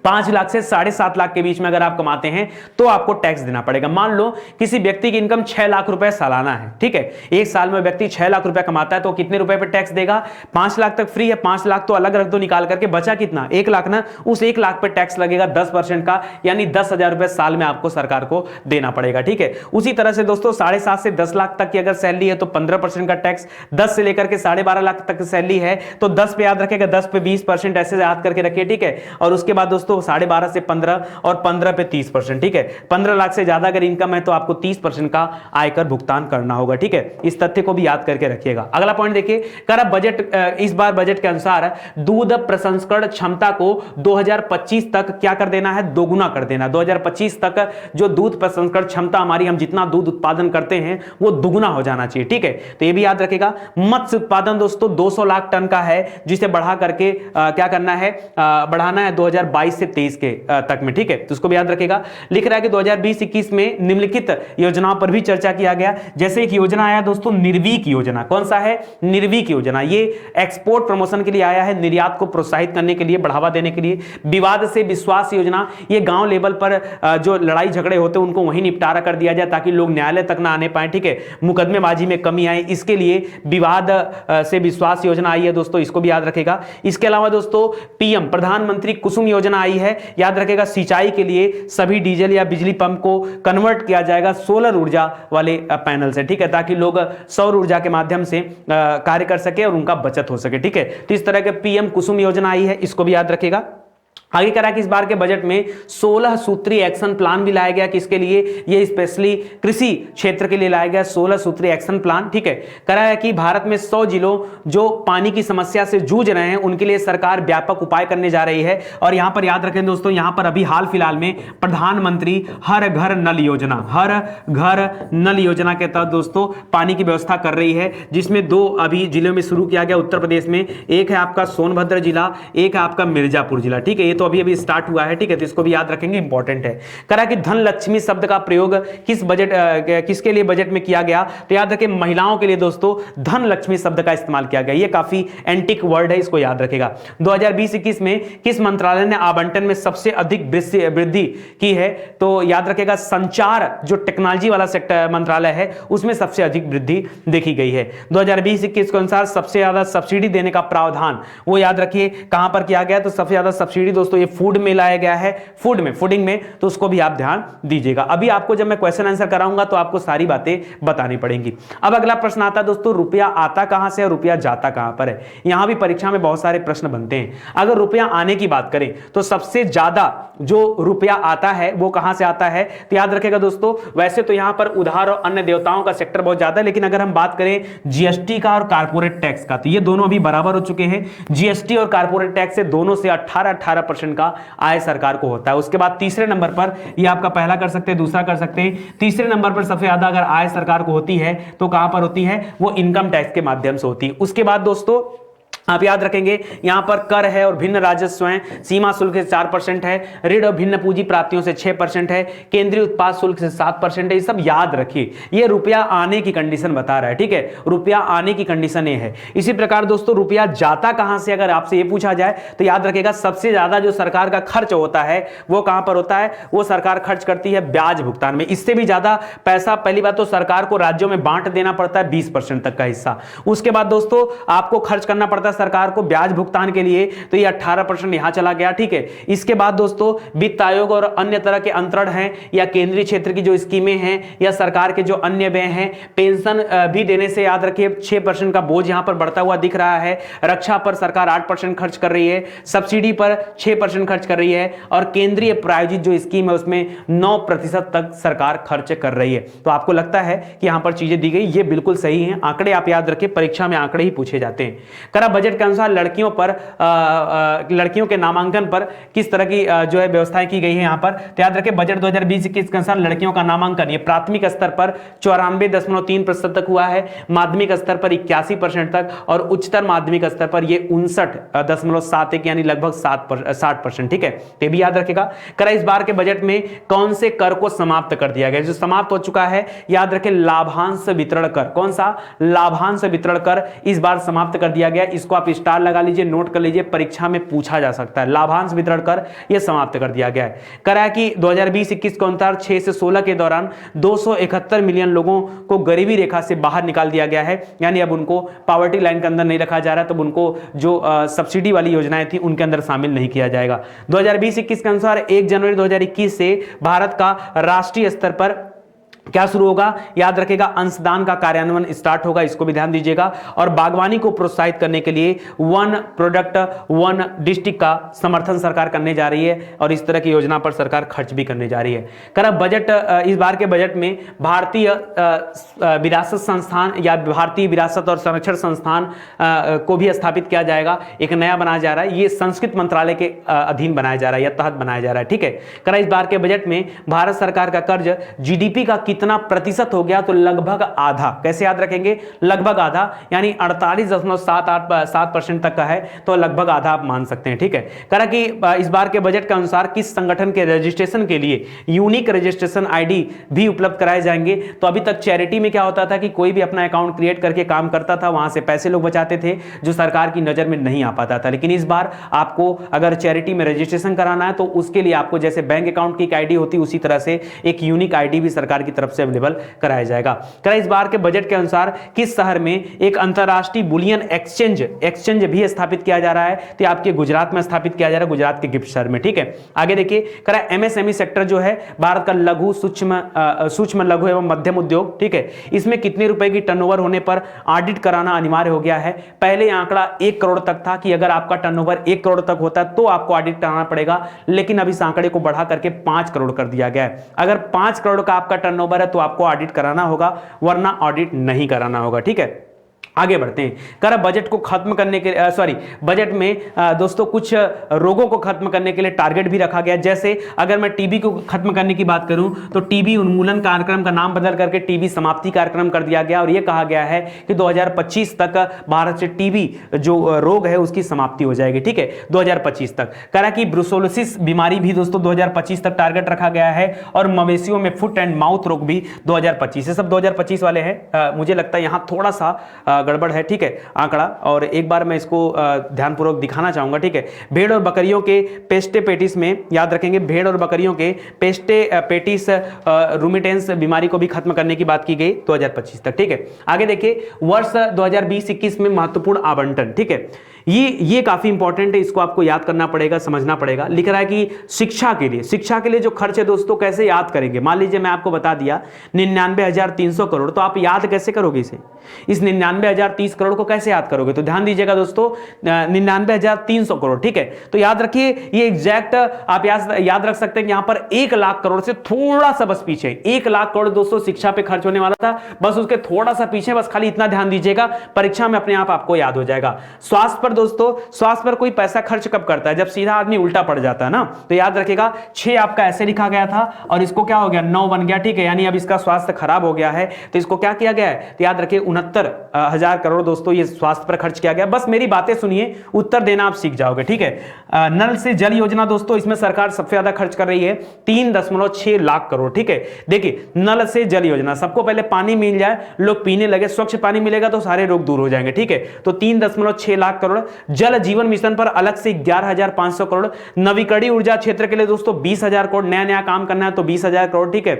5 लाख से 7.5 लाख के बीच में अगर आप कमाते हैं, तो आपको टैक्स देना पड़ेगा। मान लो किसी व्यक्ति की इनकम 6 लाख रुपए सालाना है, ठीक है, एक साल में व्यक्ति 6 लाख रुपए कमाता है, तो कितने रुपए पे टैक्स देगा, 5 लाख तक फ्री है, 5 लाख तो अलग रख दो निकाल करके, बचा कितना, 1 लाख ना, उस 1 लाख पे टैक्स लगेगा 10% का, यानी 10,000 रुपए साल में आपको सरकार को देना पड़ेगा, ठीक है। उसी तरह से दोस्तों 7.5 से 10 लाख तक की अगर सैलरी है, तो 15% का टैक्स, 10 से लेकर के 12.5 लाख तक की सैलरी है, तो 10 पे याद रखेगा, 10 पे 20% ऐसे याद करके रखिए, ठीक है। और उसके बाद दोस्तों 12.5 से 15 और 15 पे 30%, ठीक है। 15 लाख से ज्यादा अगर इनकम है, तो आपको 30% का आयकर भुगतान करना होगा, ठीक है। इस तथ्य को भी याद करके रखिएगा। अगला पॉइंट देखिए, कर अब बजट, इस बार बजट के अनुसार दूध प्रसंस्करण क्षमता को 2025 तक क्या कर देना है, दोगुना कर देना। 2025 तक जो दूध प्रसंस्करण क्षमता हमारी, हम जितना दूध उत्पादन करते हैं, वो दुगुना हो जाना चाहिए, ठीक है। तो ये भी याद रखेगा। मत्स्य उत्पादन दोस्तों 200 लाख टन का है, जिसे बढ़ा करके क्या करना है, बढ़ाना है 2022 से 23 के तक में, ठीक है। तो उसको भी याद रखेगा। लिख रहा है कि 2020-21 में निम्नलिखित योजनाओं पर भी चर्चा किया गया। जैसे एक योजना आया दोस्तों, निर्वीक योजना। कौन सा है, निर्वीक योजना। ये एक्सपोर्ट प्रमोशन के लिए आया है, निर्यात को प्रोत्साहित करने के लिए, बढ़ावा देने के लिए। विवाद से विश्वास योजना, ये गांव लेवल पर जो लड़ाई झगड़े होते हैं, उनको वहीं निपटारा कर दिया जाए, ताकि लोग न्यायालय तक ना आने पाए, ठीक है, मुकदमेबाजी में कमी आए, इसके लिए विवाद से विश्वास योजना आई है दोस्तों, इसको भी याद रखेगा। इसके अलावा दोस्तों पीएम प्रधानमंत्री कुसुम योजना आई है, याद रखेगा। सिंचाई के लिए सभी डीजल या बिजली पंप को कन्वर्ट किया जाएगा सोलर ऊर्जा वाले पैनल से, ठीक है, ताकि लोग सौर ऊर्जा के माध्यम से कार्य कर सके और उनका बचत हो सके, ठीक है। तो इस तरह के पीएम कुसुम योजना आई है, इसको भी याद रखेगा। आगे करा कि इस बार के बजट में 16 सूत्रीय एक्शन प्लान भी लाया गया, किसके लिए, ये स्पेशली कृषि क्षेत्र के लिए लाया गया 16 सूत्रीय एक्शन प्लान। ठीक है, करा है कि भारत में 100 जिलों जो पानी की समस्या से जूझ रहे हैं उनके लिए सरकार व्यापक उपाय करने जा रही है। और यहां पर याद रखें दोस्तों, यहां पर अभी हाल फिलहाल में प्रधानमंत्री हर घर नल योजना, हर घर नल योजना के तहत दोस्तों पानी की व्यवस्था कर रही है, जिसमें 2 अभी जिलों में शुरू किया गया उत्तर प्रदेश में। एक है आपका सोनभद्र जिला, एक है आपका मिर्जापुर जिला। ठीक है, ये तो अभी अभी स्टार्ट हुआ है। ठीक है, तो इसको भी याद रखेंगे, इंपॉर्टेंट है। करा कि धन लक्ष्मी शब्द का प्रयोग किसके लिए बजट में किया गया, तो याद रखें महिलाओं के लिए दोस्तों धन लक्ष्मी शब्द का इस्तेमाल किया गया। ये काफी एंटिक वर्ड है, इसको याद रखेगा। 2020-21 में किस मंत्रालय ने आवंटन में सबसे अधिक वृद्धि की है, तो याद रखेगा संचार जो टेक्नोलॉजी वाला सेक्टर मंत्रालय है उसमें सबसे अधिक वृद्धि देखी गई है। 2020-21 के अनुसार सबसे ज्यादा सब्सिडी देने का प्रावधान वो याद रखिए कहां पर किया गया, तो सबसे ज्यादा सब्सिडी दोस्तों ये फूड में लाया गया है, फूडिंग में, तो उसको भी आप ध्यान दीजिएगा। अभी आपको जब मैं क्वेश्चन आंसर कराऊंगा तो आपको सारी बातें बतानी पड़ेंगी। अब अगला प्रश्न आता है दोस्तों, रुपया आता कहां से और रुपया जाता कहां पर है। यहां भी परीक्षा में बहुत सारे प्रश्न बनते हैं। अगर रुपया आने की बात करें तो सबसे ज्यादा जो रुपया आता है वो कहां से आता है, तो याद रखेगा दोस्तों, वैसे तो यहां पर उधार और अन्य देवताओं का सेक्टर बहुत ज्यादा है, लेकिन अगर हम बात करें जीएसटी का और कारपोरेट टैक्स का, तो ये दोनों अभी बराबर हो चुके हैं। जीएसटी और कारपोरेट टैक्स से दोनों से 18% का आय सरकार को होता है। उसके बाद तीसरे नंबर पर, ये आपका पहला कर सकते हैं, दूसरा कर सकते हैं, तीसरे नंबर पर सबसे ज्यादा अगर आय सरकार को होती है तो कहां पर होती है, वो इनकम टैक्स के माध्यम से होती है। उसके बाद दोस्तों आप याद रखेंगे यहां पर कर है और भिन्न राजस्व हैं, सीमा शुल्क से 4% है, ऋण और भिन्न पूंजी प्राप्तियों से 6% है, केंद्रीय उत्पाद शुल्क से 7% है। ये सब याद रखिए, ये रुपया आने की कंडीशन बता रहा है। ठीक है, रुपया आने की कंडीशन ये है। इसी प्रकार दोस्तों रुपया जाता कहां से, अगर आपसे ये पूछा जाए तो याद रखिएगा सबसे ज्यादा जो सरकार का खर्च होता है वो कहां पर होता है, वो सरकार खर्च करती है ब्याज भुगतान में। इससे भी ज्यादा पैसा पहली बात तो सरकार को राज्यों में बांट देना पड़ता है 20% तक का हिस्सा। उसके बाद दोस्तों आपको खर्च करना पड़ता है सरकार को ब्याज भुगतान के लिए, तो ये 18% यहां चला गया। ठीक है, इसके बाद दोस्तों वित्त आयोग और अन्य तरह के अंतरण हैं या केंद्रीय क्षेत्र की जो स्कीमें हैं या सरकार के जो अन्य व्यय हैं, पेंशन भी देने से याद रखिए 6% का बोझ यहां पर बढ़ता हुआ दिख रहा है। रक्षा पर सरकार 8% खर्च कर रही है, सब्सिडी पर 6% खर्च कर रही है, और केंद्रीय प्रायोजित जो स्कीम है उसमें 9% तक सरकार खर्च कर रही है। तो आपको लगता है कि यहां पर चीजें दी गई, ये बिल्कुल सही है। आंकड़े आप याद रखिए, परीक्षा में आंकड़े ही पूछे जाते हैं। करा बजट के अनुसार लड़कियों पर लड़कियों के नामांकन पर किस तरह की जो है व्यवस्थाएं की गई है यहां पर, तो याद रखें बजट 2020-21 के अनुसार लड़कियों का नामांकन ये प्राथमिक स्तर पर 94.3% तक हुआ है, माध्यमिक स्तर पर 81% तक, और उच्चतर माध्यमिक स्तर पर ये 59.71 यानी लगभग 60%। ठीक है, ये भी याद रखेगा। करा इस बार के बजट में कौन से कर को समाप्त कर दिया गया, जो समाप्त हो चुका है याद रखें लाभांश वितरण कर। कौन सा, लाभांश वितरण कर इस बार समाप्त कर दिया गया। इसको आप स्टार लगा लीजिए, नोट कर लीजिए, परीक्षा में पूछा जा सकता है। लाभांश वितरण कर यह समाप्त कर दिया गया है। करा कि 2020-21 के अनुसार 6 से 16 के दौरान 271 मिलियन लोगों को गरीबी रेखा से बाहर निकाल दिया गया है, यानी अब उनको पॉवर्टी लाइन के अंदर नहीं रखा जा रहा, तब उनको जो सब्सिडी वाली योजनाएं थी उनके अंदर शामिल नहीं किया जाएगा। 2020-21 के अनुसार 1 जनवरी 2021 से भारत का राष्ट्रीय स्तर पर क्या शुरू होगा, याद रखेगा अंशदान का कार्यान्वयन स्टार्ट होगा, इसको भी ध्यान दीजिएगा। और बागवानी को प्रोत्साहित करने के लिए 1 प्रोडक्ट 1 डिस्ट्रिक्ट का समर्थन सरकार करने जा रही है, और इस तरह की योजना पर सरकार खर्च भी करने जा रही है। करा बजट इस बार के बजट में भारतीय विरासत संस्थान या भारतीय विरासत और संरक्षण संस्थान को भी स्थापित किया जाएगा, एक नया बनाया जा रहा है। ये संस्कृत मंत्रालय के अधीन बनाया जा रहा है या तहत बनाया जा रहा है। ठीक है, करा इस बार के बजट में भारत सरकार का कर्ज जीडीपी का कितना प्रतिशत हो गया, तो लगभग आधा। कैसे याद रखेंगे, लगभग आधा, यानी 48.7% तक का है, तो लगभग आधा आप मान सकते हैं। ठीक है, करा कि इस बार के बजट के अनुसार किस संगठन के रजिस्ट्रेशन के लिए यूनिक रजिस्ट्रेशन आईडी भी उपलब्ध कराए जाएंगे। तो अभी तक चैरिटी में क्या होता था कि कोई भी अपना अकाउंट क्रिएट करके काम करता था, वहां से पैसे लोग बचाते थे जो सरकार की नजर में नहीं आ पाता था। लेकिन इस बार आपको अगर चैरिटी में रजिस्ट्रेशन कराना है तो उसके लिए आपको जैसे बैंक अकाउंट की एक आईडी होती है उसी तरह से एक यूनिक आईडी भी सरकार की तरफ तरफ से अवेलेबल कराया जाएगा। करा इस बार के बजट के अनुसार किस शहर में एक अंतरराष्ट्रीय बुलियन एक्सचेंज भी स्थापित किया जा रहा है? तो आपके गुजरात में स्थापित किया जा रहा है, गुजरात के गिफ्ट शहर में। ठीक है, आगे देखिए, करा एमएसएमई सेक्टर जो है भारत का लघु सूक्ष्म लघु एवं मध्यम उद्योग, ठीक है, इसमें कितने रुपए की टर्नओवर होने पर ऑडिट कराना अनिवार्य हो गया है? पहले आंकड़ा 1 करोड़ तक था कि अगर आपका टर्नओवर 1 करोड़ तक होता है तो आपको ऑडिट कराना पड़ेगा, लेकिन अब इस आंकड़े को बढ़ा करके 5 करोड़ कर दिया गया है। अगर 5 करोड़ का आपका टर्नओवर है तो आपको ऑडिट कराना होगा, वरना ऑडिट नहीं कराना होगा। ठीक है, आगे बढ़ते हैं। कर बजट को खत्म करने के बजट में दोस्तों कुछ रोगों को खत्म करने के लिए टारगेट भी रखा गया। जैसे अगर मैं टीबी को खत्म करने की बात करूं तो टीबी उन्मूलन कार्यक्रम का नाम बदल करके टीबी समाप्ति कार्यक्रम कर दिया गया और यह कहा गया है कि 2025 तक भारत से टीबी जो रोग है उसकी समाप्ति हो जाएगी। ठीक है, 2025 तक। करा कि ब्रुसोलोसिस बीमारी भी दोस्तों 2025 तक टारगेट रखा गया है और मवेशियों में फुट एंड माउथ रोग भी 2025, ये सब 2025 वाले हैं। मुझे लगता है यहां थोड़ा सा गड़बड़ है। ठीक है, आंकड़ा, और एक बार मैं इसको ध्यानपूर्वक दिखाना चाहूंगा। ठीक है, भेड़ और बकरियों के पेस्टेपेटिस में याद रखेंगे, भेड़ और बकरियों के पेस्टेपेटिस रूमिटेंस बीमारी को भी खत्म करने की बात की गई 2025 तक। ठीक है, आगे देखिए, वर्ष 2020-21 में महत्वपूर्ण आवंटन। ठीक है, ये काफी इंपॉर्टेंट है, इसको आपको याद करना पड़ेगा, समझना पड़ेगा। लिख रहा है कि शिक्षा के लिए जो खर्च है दोस्तों कैसे याद करेंगे? मान लीजिए मैं आपको बता दिया 99,300 करोड़, तो आप याद कैसे करोगे इसे? इस 99,030 करोड़ को कैसे याद करोगे? तो ध्यान दीजिएगा दोस्तों, 99,300 करोड़। ठीक है, तो याद रखिए ये एग्जैक्ट आप याद रख सकते हैं कि यहां पर 1 लाख करोड़ से थोड़ा सा बस पीछे 1 लाख करोड़ दोस्तों शिक्षा पे खर्च होने वाला था, बस उसके थोड़ा सा पीछे, बस खाली इतना ध्यान दीजिएगा, परीक्षा में अपने आप आपको याद हो जाएगा। स्वास्थ्य पर दोस्तों, स्वास्थ्य पर कोई पैसा खर्च कब करता है? जब सीधा आदमी उल्टा पड़ जाता है ना। तो याद रखिएगा 6 आपका ऐसे लिखा गया था और इसको क्या हो गया 9 बन गया। ठीक है, यानी अब इसका स्वास्थ्य खराब हो गया है तो इसको क्या किया गया है? तो याद रखिए 69,000 करोड़ दोस्तों ये स्वास्थ्य पर खर्च किया गया। बस मेरी बातें सुनिए, उत्तर देना आप सीख जाओगे। ठीक है, नल से जल योजना दोस्तों, इसमें सरकार सबसे ज्यादा खर्च कर रही है 3.6 लाख करोड़। ठीक है, देखिए नल से जल योजना, सबको पहले पानी मिल जाए, लोग पीने लगे, स्वच्छ पानी मिलेगा तो सारे रोग दूर हो जाएंगे। ठीक है, तो 3.6 लाख करोड़। जल जीवन मिशन पर अलग से 11,500 करोड़। नवीकरणीय ऊर्जा क्षेत्र के लिए दोस्तों 20,000 करोड़, नया काम करना है तो 20,000 करोड़। ठीक है,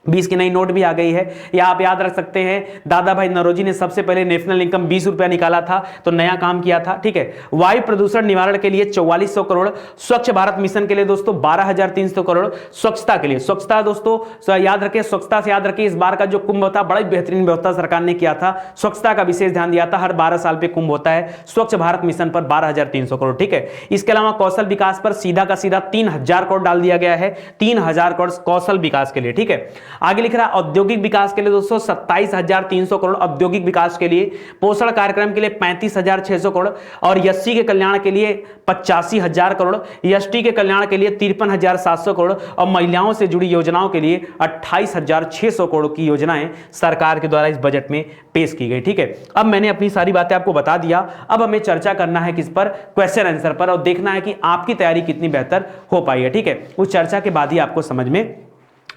20 की नई नोट भी आ गई है, या आप याद रख सकते हैं दादा भाई नौरोजी ने सबसे पहले नेशनल इनकम 20 रुपया निकाला था तो नया काम किया था। ठीक है, वायु प्रदूषण निवारण के लिए 4400 करोड़। स्वच्छ भारत मिशन के लिए दोस्तों 12,300 करोड़। स्वच्छता के लिए, स्वच्छता दोस्तों याद रखें, स्वच्छता से याद रखें, इस बार का जो कुंभ था बड़ा बेहतरीन व्यवस्था सरकार ने किया था, स्वच्छता का विशेष ध्यान दिया था, हर 12 साल पे कुंभ होता है। स्वच्छ भारत मिशन पर 12,300 करोड़। ठीक है, इसके अलावा कौशल विकास पर सीधा का सीधा 3,000 करोड़ डाल दिया गया है, 3,000 करोड़ कौशल विकास के लिए। ठीक है, आगे लिख रहा है औद्योगिक विकास के लिए दोस्तों 27,300 करोड़ औद्योगिक विकास के लिए। पोषण कार्यक्रम के लिए 35,600 करोड़ और एससी के कल्याण के लिए 85,000 करोड़, एसटी के कल्याण के लिए 53,700 करोड़ और महिलाओं से जुड़ी योजनाओं के लिए 28,600 करोड़ की योजनाएं सरकार के द्वारा इस बजट में पेश की गई। ठीक है, अब मैंने अपनी सारी बातें आपको बता दिया, अब हमें चर्चा करना है किस पर? क्वेश्चन आंसर पर, और देखना है कि आपकी तैयारी कितनी बेहतर हो पाई है। ठीक है, उस चर्चा के बाद ही आपको समझ में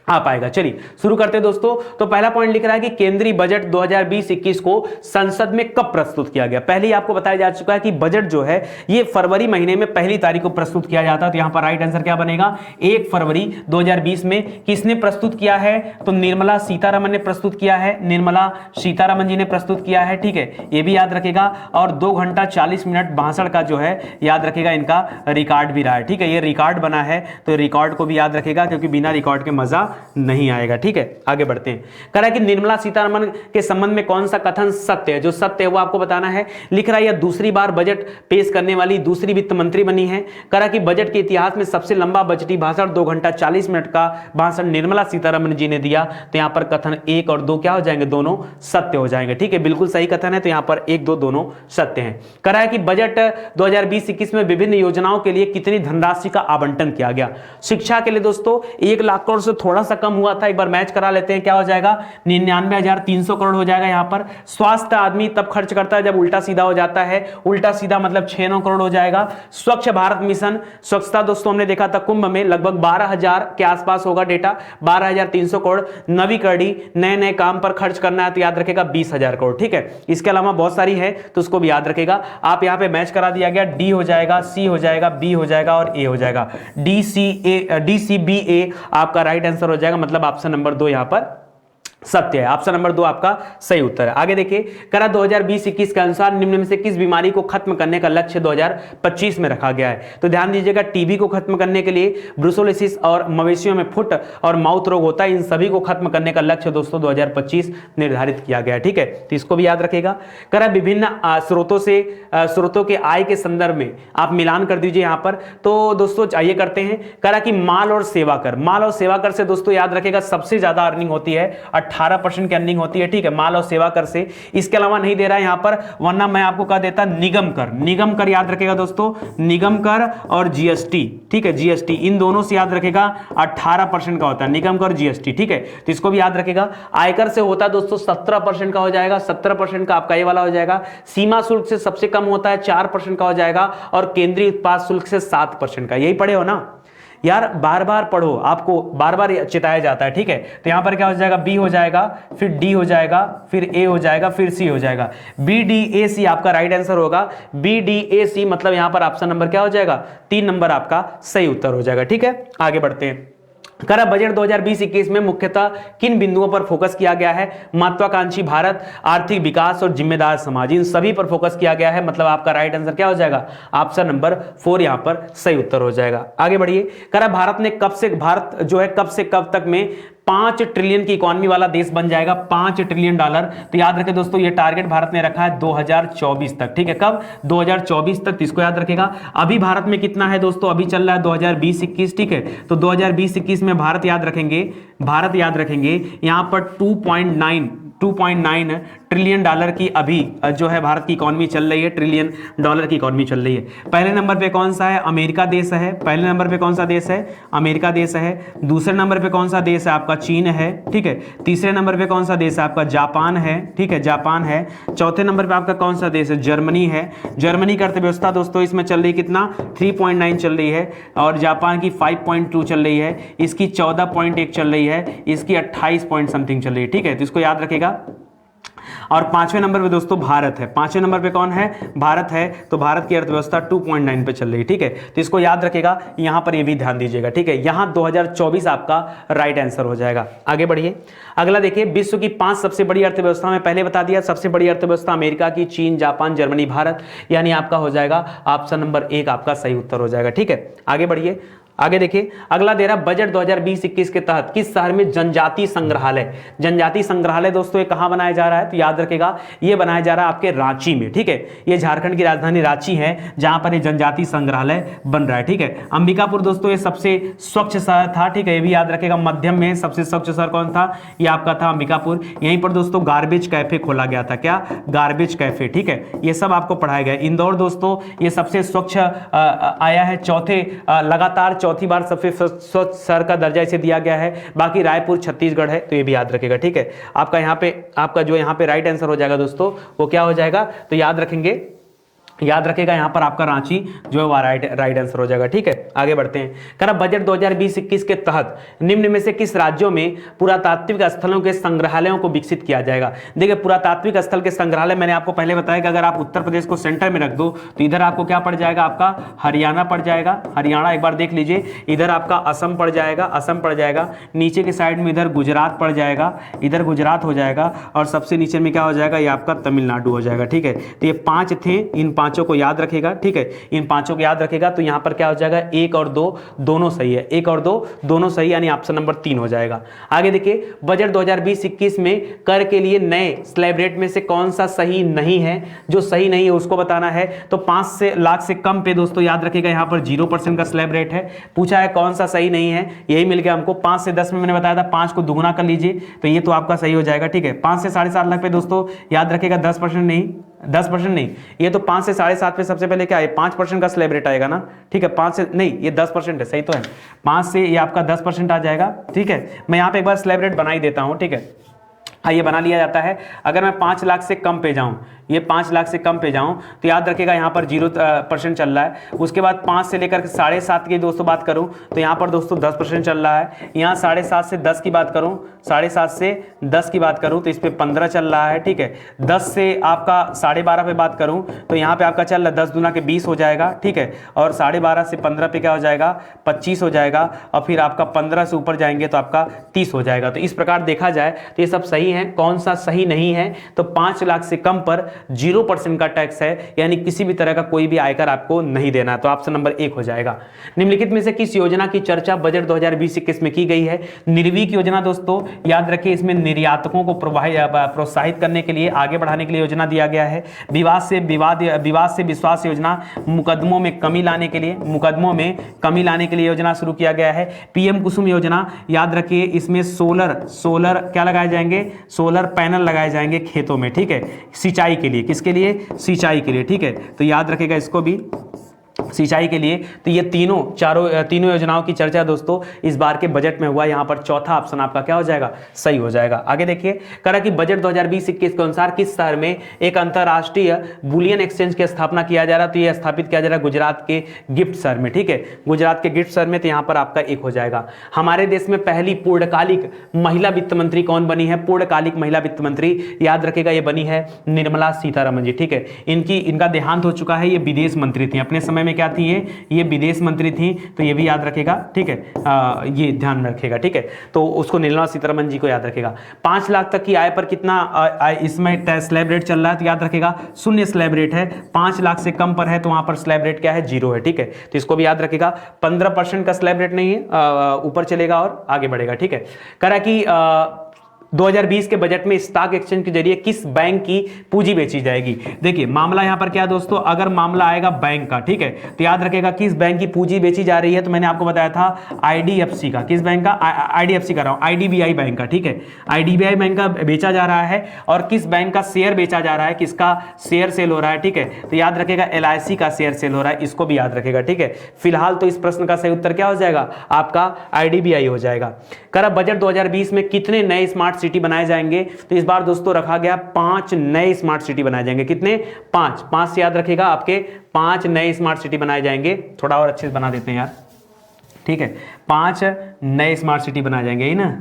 आ पाएगा। चलिए शुरू करते हैं दोस्तों। तो पहला पॉइंट लिख रहा है कि केंद्रीय बजट 2020-21 को संसद में कब प्रस्तुत किया गया? पहले ही आपको बताया जा चुका है कि बजट जो है ये फरवरी महीने में 1 तारीख को प्रस्तुत किया जाता है। तो यहां पर राइट आंसर क्या बनेगा? 1 फरवरी 2020 में। किसने प्रस्तुत किया है? तो निर्मला सीतारमन ने प्रस्तुत किया है, निर्मला सीतारमन जी ने प्रस्तुत किया है। ठीक है, ये भी याद रखेगा। और 2 घंटा 40 मिनट भाषण का जो है याद रखेगा, इनका रिकॉर्ड भी रहा है। ठीक है, ये रिकॉर्ड बना है तो रिकॉर्ड को भी याद रखेगा, क्योंकि बिना रिकॉर्ड के मजा नहीं आएगा। ठीक है, आगे बढ़ते हैं। कह रहा है कि निर्मला सीतारमन के संबंध में कौन सा कथन सत्य है? जो सत्य है वो आपको बताना है। लिख रहा है यह दूसरी बार बजट पेश करने वाली दूसरी वित्त मंत्री बनी है। कह रहा कि बजट के इतिहास में सबसे लंबा बजटीय भाषण 2 घंटा 40 मिनट का भाषण निर्मला सीतारमन जी ने दिया। तो यहां पर कथन 1 और 2 क्या हो जाएंगे? दोनों सत्य हो जाएंगे। ठीक है, बिल्कुल सही कथन है, तो यहां पर 1, 2 दोनों सत्य हैं। कह रहा है कि बजट 2020-21 में विभिन्न योजनाओं के लिए कितनी धनराशि का आवंटन किया गया? शिक्षा के लिए दोस्तों 1 लाख करोड़ से थोड़ा सा कम हुआ था, एक बार मैच करा लेते हैं, क्या हो जाएगा? 99,300 करोड़ हो जाएगा। यहां पर स्वास्थ्य आदमी तब खर्च करता है जब उल्टा सीधा हो जाता है, उल्टा सीधा मतलब 6-9 करोड़ हो जाएगा। स्वच्छ भारत मिशन, स्वच्छता दोस्तों हमने देखा था कुंभ में लगभग 12,000 के आसपास होगा डेटा, 12,300 करोड़। नवीकरणीय नए काम पर खर्च करना है तो याद रखेगा 20,000 करोड़। ठीक है, इसके अलावा बहुत सारी है तो उसको भी याद रखेगा। आप यहां पे मैच करा दिया गया, डी हो जाएगा, सी हो जाएगा, बी हो जाएगा और ए हो जाएगा। DCBA आपका राइट आंसर हो जाएगा, मतलब ऑप्शन नंबर 2 यहां पर सत्य है। ऑप्शन नंबर 2 आपका सही उत्तर है। आगे देखिए, करा 2020-21 के अनुसार निम्न में से किस बीमारी को खत्म करने का लक्ष्य 2025 में रखा गया है? तो ध्यान दीजिएगा, टीबी को खत्म करने के लिए ब्रुसोलिसिस और मवेशियों में फुट और माउथ रोग होता है, इन सभी को खत्म करने का लक्ष्य दोस्तों 2025 निर्धारित किया गया है। ठीक है, तो इसको भी याद रखेगा। करा विभिन्न स्रोतों के आय के संदर्भ में आप मिलान कर दीजिए यहां पर। तो दोस्तों आइए करते हैं। करा कि माल और सेवा कर, माल और सेवा कर से दोस्तों याद रखेगा सबसे ज्यादा अर्निंग होती है, 18% की अर्निंग होती है। ठीक है, माल और सेवा कर से। इसके अलावा नहीं दे रहा है यहां पर, वरना मैं आपको कह देता निगम कर। निगम कर याद रखेगा दोस्तों, निगम कर और जीएसटी। ठीक है, जीएसटी इन दोनों से याद रखेगा 18% का होता है, निगम कर जीएसटी। ठीक है, तो इसको भी याद रखेगा। आयकर से होता है दोस्तों 17% का हो जाएगा, 17% का आपका ये वाला हो जाएगा। सीमा शुल्क से सबसे कम होता है 4% का हो जाएगा, और केंद्रीय उत्पाद शुल्क से 7% का। यही पढ़े हो ना यार, बार बार पढ़ो, आपको बार बार चिताया जाता है। ठीक है, तो यहां पर क्या हो जाएगा, बी हो जाएगा, फिर डी हो जाएगा, फिर ए हो जाएगा, फिर सी हो जाएगा। बी डी ए सी आपका राइट आंसर होगा। बी डी ए सी मतलब यहां पर ऑप्शन नंबर क्या हो जाएगा, 3 नंबर आपका सही उत्तर हो जाएगा। ठीक है, आगे बढ़ते हैं। करा बजट 2020-21 में मुख्यतः किन बिंदुओं पर फोकस किया गया है? महत्वाकांक्षी भारत, आर्थिक विकास और जिम्मेदार समाज, इन सभी पर फोकस किया गया है। मतलब आपका राइट आंसर क्या हो जाएगा, ऑप्शन नंबर 4 यहां पर सही उत्तर हो जाएगा। आगे बढ़िए। करा भारत जो है कब से कब तक में 5 ट्रिलियन की इकोनॉमी वाला देश बन जाएगा, $5 ट्रिलियन। तो याद रखें दोस्तों, ये टारगेट भारत ने रखा है 2024 तक। ठीक है, कब, 2024 तक, इसको याद रखेगा। अभी भारत में कितना है दोस्तों, अभी चल रहा है 2020-21। ठीक है, तो 2020-21 में भारत याद रखेंगे यहां पर 2.9 ट्रिलियन डॉलर की अभी जो है भारत की इकोनॉमी चल रही है, ट्रिलियन डॉलर की इकोनॉमी चल रही है। पहले नंबर पे कौन सा है, अमेरिका देश है। पहले नंबर पे कौन सा देश है, अमेरिका देश है। दूसरे नंबर पे कौन सा देश है, आपका चीन है। ठीक है, तीसरे नंबर पे कौन सा देश है, आपका जापान है। ठीक है, जापान है। चौथे नंबर पे आपका कौन सा देश है, जर्मनी है। जर्मनी की अर्थव्यवस्था दोस्तों इसमें चल रही कितना, 3.9 चल रही है, और जापान की 5.2 चल रही है, इसकी 14.1 चल रही है, इसकी 28 पॉइंट समथिंग चल रही है। ठीक है, तो इसको याद रखेगा। और 5वें नंबर पे दोस्तों भारत है। 5वें नंबर पे कौन है, भारत है। तो भारत की अर्थव्यवस्था 2.9 पे चल रही है। ठीक है, तो इसको याद रखेगा, यहां पर ये भी ध्यान दीजिएगा। ठीक है, यहां 2024 आपका राइट आंसर हो जाएगा। आगे बढ़िए। अगला देखिए, विश्व की 5 सबसे बड़ी अर्थव्यवस्था में पहले बता दिया, सबसे बड़ी अर्थव्यवस्था अमेरिका की, चीन, जापान, जर्मनी, भारत, यानी आपका हो जाएगा ऑप्शन नंबर 1 आपका सही उत्तर हो जाएगा। ठीक है, आगे बढ़िए। आगे देखिए, अगला दे रहा बजट 2020-21 के तहत किस शहर में जनजाति संग्रहालय दोस्तों ये कहां बनाया जा रहा है, तो याद रखेगा ये बनाया जा रहा है आपके रांची में। ठीक है, ये झारखंड की राजधानी रांची है, जहां पर ये जनजाति संग्रहालय बन रहा है। ठीक है, अंबिकापुर दोस्तों ये सबसे स्वच्छ शहर था। ठीक है, ये भी याद रखेगा। मध्यम में सबसे स्वच्छ शहर कौन था, ये आपका था अंबिकापुर। यहीं पर दोस्तों गार्बेज कैफे खोला गया था। क्या, गार्बेज कैफे। ठीक है, ये सब आपको पढ़ाया गया। इंदौर दोस्तों ये सबसे स्वच्छ आया है, लगातार चौथी बार सबसे स्वच्छ शहर का दर्जा इसे दिया गया है। बाकी रायपुर छत्तीसगढ़ है, तो ये भी याद रखेगा। ठीक है, आपका यहाँ पे यहाँ पे राइट आंसर हो जाएगा दोस्तों, वो क्या हो जाएगा, तो याद रखेगा यहाँ पर आपका रांची जो है वो राइट आंसर हो जाएगा। ठीक है, आगे बढ़ते हैं। करा बजट 2020-21 के तहत निम्न में से किस राज्यों में पुरातात्विक स्थलों के संग्रहालयों को विकसित किया जाएगा? देखिए, पुरातात्विक स्थल के संग्रहालय मैंने आपको पहले बताया कि अगर आप उत्तर प्रदेश को सेंटर में रख दो तो इधर आपको क्या पड़ जाएगा, आपका हरियाणा पड़ जाएगा। हरियाणा एक बार देख लीजिए, इधर आपका असम पड़ जाएगा, नीचे के साइड में इधर गुजरात पड़ जाएगा, इधर गुजरात हो जाएगा, और सबसे नीचे में क्या हो जाएगा, ये आपका तमिलनाडु हो जाएगा। ठीक है, तो ये 5 थे, इन 5 को याद रखेगा। ठीक है, इन 5 को याद रखेगा। तो यहां पर क्या हो जाएगा, 1 और 2 दोनों सही है, 1 और 2 दोनों सही, यानी ऑप्शन नंबर 3 हो जाएगा। आगे देखिए, बजट 2020-21 में कर के लिए नए स्लैब रेट में से कौन सा सही नहीं है? जो सही नहीं है उसको बताना है। तो 5 लाख से कम पे दोस्तों याद रखेगा यहां पर 0% का स्लैब रेट है। पूछा है कौन सा सही नहीं है, यही मिल गया हमको। 5 से 10 में मैंने बताया था, 5 को दुगुना कर लीजिए, तो ये तो आपका सही हो जाएगा। ठीक है, 5 से 7.5 लाख पे दोस्तों याद रखेगा 10% नहीं, ये तो 5 से 7.5 पे सबसे पहले क्या है, 5% का स्लैब रेट आएगा ना। ठीक है, 5 से नहीं, ये 10% है, सही तो है। 5 से ये आपका 10% आ जाएगा। ठीक है, मैं यहाँ पे एक बार स्लैब रेट बना ही देता हूँ। ठीक है, हाँ, ये बना लिया जाता है। अगर मैं 5 लाख से कम पे जाऊं, ये 5 लाख से कम पे जाऊं, तो याद रखिएगा यहाँ पर 0% चल रहा है। उसके बाद 5 से लेकर 7.5 की दोस्तों बात करूं तो यहाँ पर दोस्तों 10% चल रहा है। यहाँ 7.5 से 10 की बात करूं, 7.5 से 10 की बात करूं तो इस पे 15 चल रहा है, ठीक है। 10 से आपका 12.5 पे बात करूं तो यहाँ पे आपका चल रहा है 10 दूना के 20 हो जाएगा, ठीक है। और 12.5 से 15 पे क्या हो जाएगा, 25 हो जाएगा। और फिर आपका 15 से ऊपर जाएंगे तो आपका 30 हो जाएगा। तो इस प्रकार देखा जाए तो ये सब सही है। कौन सा सही नहीं है, तो 5 लाख से कम पर 0% का टैक्स है, यानी किसी भी तरह का कोई भी आयकर आपको नहीं देना है। तो ऑप्शन नंबर 1 हो जाएगा। निम्नलिखित में से किस योजना की चर्चा बजट 2020-21 में की गई है? निर्वीक योजना दोस्तों, याद रखिए इसमें निर्यातकों को प्रोत्साहित करने के लिए, आगे बढ़ाने के लिए योजना दिया गया है। विवाद से विश्वास योजना, मुकदमों में कमी लाने के लिए योजना शुरू किया गया है। पीएम कुसुम योजना, याद रखिए इसमें सोलर क्या लगाए जाएंगे, सोलर पैनल लगाए जाएंगे खेतों में, ठीक है, सिंचाई के लिए। किसके लिए? सिंचाई के लिए, ठीक है। तो याद रखिएगा इसको भी, सिंचाई के लिए। तो ये तीनों योजनाओं की चर्चा दोस्तों इस बार के बजट में हुआ। यहां पर चौथा ऑप्शन आपका क्या हो जाएगा, सही हो जाएगा। आगे देखिए, करा कि बजट 2020-21 के अनुसार किस शहर में एक अंतरराष्ट्रीय बुलियन एक्सचेंज की स्थापना किया जा रहा है? तो ये स्थापित किया जा रहा है गुजरात के गिफ्ट शहर में, ठीक है, गुजरात के गिफ्ट शहर में। तो यहां पर आपका 1 हो जाएगा। हमारे देश में पहली पूर्णकालिक महिला वित्त मंत्री कौन बनी है? पूर्णकालिक महिला वित्त मंत्री, याद रखेगा ये बनी है निर्मला सीतारमण जी, ठीक है। इनका देहांत हो चुका है। ये विदेश मंत्री थी अपने समय में, क्या थी ये विदेश मंत्री थी। तो ये भी याद रखेगा, ठीक है, ये ध्यान में रखेगा, ठीक है। तो उसको निर्मला सीतारमण जी को याद रखेगा। 5 लाख तक की आय पर कितना इसमें स्लैब रेट चल रहा है? तो याद रखेगा 0 स्लैब रेट है। 5 लाख से कम पर है तो वहां पर स्लैब रेट क्या है, 0 है, ठीक है। तो इसको भी याद रखेगा। 15% का स्लैब रेट नहीं है, ऊपर चलेगा और आगे बढ़ेगा, ठीक है। करा कि 2020 के बजट में स्टॉक एक्सचेंज के जरिए किस बैंक की पूंजी बेची जाएगी? देखिए मामला यहां पर क्या है दोस्तों, अगर मामला आएगा बैंक का, ठीक है, तो याद रखेगा किस बैंक की पूंजी बेची जा रही है। तो मैंने आपको बताया था आईडीएफसी का। किस बैंक का? आईडीएफसी कर रहा हूं, आईडीबीआई बैंक का, ठीक है। आईडीबीआई बैंक का बेचा जा रहा है। और किस बैंक का शेयर बेचा जा रहा है, किसका शेयर सेल हो रहा है, ठीक है। तो याद रखेगा एलआईसी का शेयर सेल हो रहा है, इसको भी याद रखेगा, ठीक है। फिलहाल तो इस प्रश्न का सही उत्तर क्या हो जाएगा, आपका आईडीबीआई हो जाएगा। करा बजट 2020 में कितने नए स्मार्ट सिटी बनाए जाएंगे? तो इस बार दोस्तों रखा गया 5 नए स्मार्ट सिटी बनाए जाएंगे। कितने? 5 से याद रखेगा आपके 5 नए स्मार्ट सिटी बनाए जाएंगे। थोड़ा और अच्छे से बना देते हैं यार, ठीक है। 5 नए स्मार्ट सिटी बनाए जाएंगे, ही ना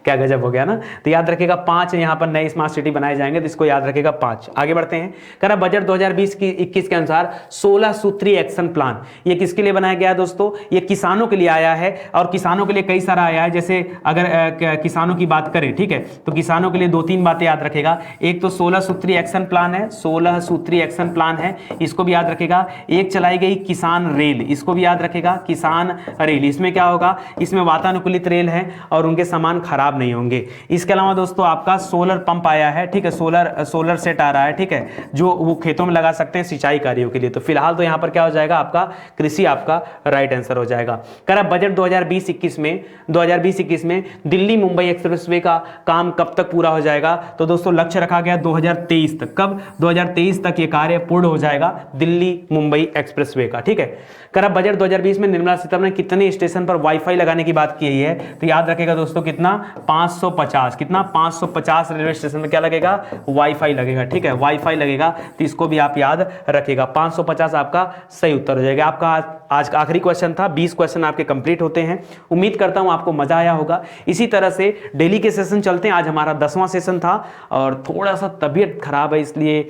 क्या गजब हो गया ना। तो याद रखेगा 5 यहां पर नए स्मार्ट सिटी बनाए जाएंगे, तो इसको याद रखेगा 5। आगे बढ़ते हैं। करा बजट 2020-21 के अनुसार 16 सूत्रीय एक्शन प्लान, ये किसके लिए बनाया गया दोस्तों? ये किसानों के लिए आया है। और किसानों के लिए कई सारा आया है। जैसे अगर किसानों की बात करें, ठीक है, तो किसानों के लिए 2-3 बातें याद रखेगा। एक तो 16 सूत्रीय एक्शन प्लान है, 16 सूत्रीय एक्शन प्लान है, इसको भी याद रखेगा। एक चलाई गई किसान रेल, इसको भी याद रखेगा, किसान रेल। इसमें क्या होगा, इसमें वातानुकूलित रेल है और उनके सामान खराब नहीं होंगे। इसके अलावा दोस्तों आपका सोलर पंप आया है, ठीक है, सोलर सेट आ रहा है, ठीक है, जो वो खेतों में लगा सकते हैं सिंचाई कार्यों के लिए। तो फिलहाल तो यहां पर क्या हो जाएगा, आपका कृषि आपका राइट आंसर हो जाएगा। करा बजट 2020-21 में दिल्ली मुंबई एक्सप्रेसवे का काम कब तक पूरा हो जाएगा? तो दोस्तों लक्ष्य रखा गया 2023 तक। कब? 2023 तक ये कार्य पूर्ण हो जाएगा दिल्ली मुंबई एक्सप्रेसवे का, ठीक है। करा बजट 2020 में निर्मला सीतारमण ने कितने स्टेशन पर वाईफाई लगाने की बात की है? तो याद रखेगा दोस्तों कितना, 550। कितना? 550 रेलवे स्टेशन में क्या लगेगा, वाईफाई लगेगा, ठीक है, वाईफाई लगेगा। तो इसको भी आप याद रखेगा। 550 आपका सही उत्तर हो जाएगा। आपका आज का आखिरी क्वेश्चन था। 20 क्वेश्चन आपके कंप्लीट होते हैं। उम्मीद करता हूं आपको मजा आया होगा। इसी तरह से डेली के सेशन चलते हैं। आज हमारा 10वां सेशन था और थोड़ा सा तबीयत खराब है, इसलिए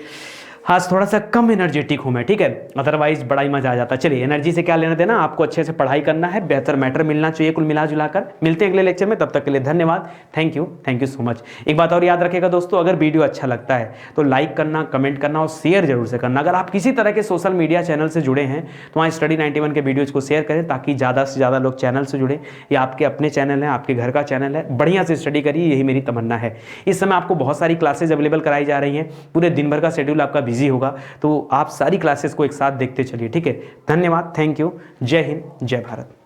आज थोड़ा सा कम एनर्जेटिक हूं मैं, ठीक है, अदरवाइज बड़ा ही मजा आ जाता। चलिए, एनर्जी से क्या लेना देना, आपको अच्छे से पढ़ाई करना है, बेहतर मैटर मिलना चाहिए कुल मिला जुलाकर। मिलते हैं अगले लेक्चर में, तब तक के लिए धन्यवाद। Thank you so much. एक बात और याद रखिएगा दोस्तों, अगर वीडियो अच्छा लगता है तो लाइक करना, कमेंट करना और शेयर जरूर से करना। अगर आप किसी तरह के सोशल मीडिया चैनल से जुड़े हैं तो वहाँ स्टडी 91 के वीडियोज को शेयर करें, ताकि ज़्यादा से ज़्यादा लोग चैनल से जुड़े। या आपके अपने चैनल है, आपके घर का चैनल है, बढ़िया से स्टडी करिए, यही मेरी तमन्ना है। इस समय आपको बहुत सारी क्लासेज अवेलेबल कराई जा रही हैं, पूरे दिन भर का शेड्यूल आपका बिजी होगा, तो आप सारी क्लासेस को एक साथ देखते चलिए, ठीक है। धन्यवाद, थैंक यू, जय हिंद, जय भारत।